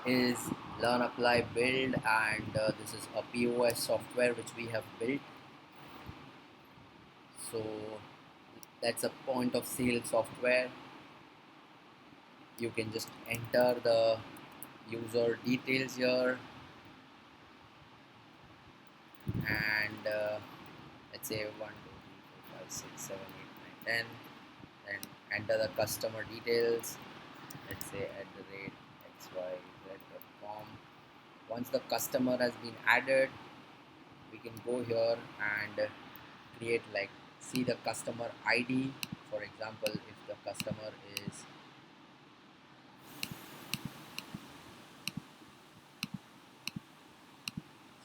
is learn, apply, build, and this is a POS software which we have built. So that's a point of sale software. You can just enter the user details here, and let's say 1 2 3 4 5 6 7 8 9 10. Then enter the customer details, let's say @xyz.com. Once the customer has been added, we can go here and create, like, see the customer ID. For example, if the customer is,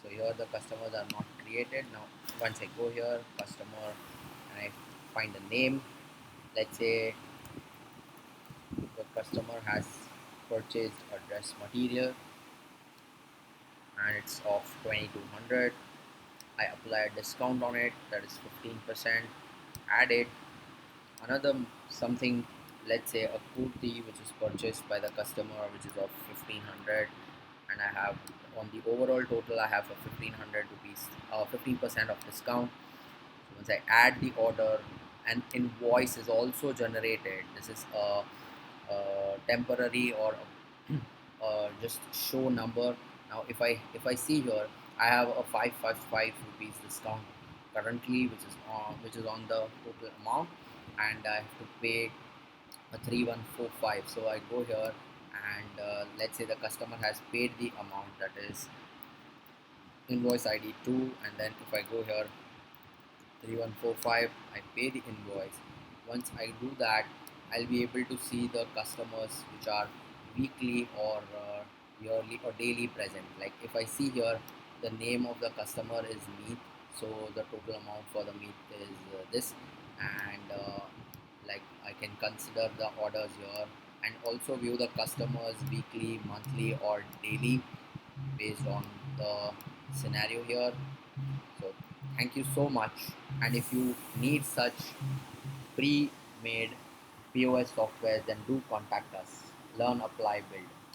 so here the customers are not created. Now once I go here customer and I find a name, let's say the customer has purchased a dress material and it's of 2200. I apply a discount on it, that is 15%. Add it another something, let's say a kurti which is purchased by the customer, which is of 1500, and I have, on the overall total I have a 1500 rupees, 15% of discount. So once I add the order, an invoice is also generated. This is a temporary or just show number. Now if I see here, I have a 555 rupees discount currently, which is on the total amount, and I have to pay a 3145. So I go here and let's say the customer has paid the amount, that is invoice ID 2, and then if I go here 3145, I pay the invoice. Once I do that, I'll be able to see the customers which are weekly or yearly or daily present. Like if I see here, the name of the customer is meat, so the total amount for the meat is this, and like I can consider the orders here and also view the customers weekly, monthly, or daily based on the scenario here. So thank you so much, and if you need such pre-made POS software, then do contact us. Learn, apply, build.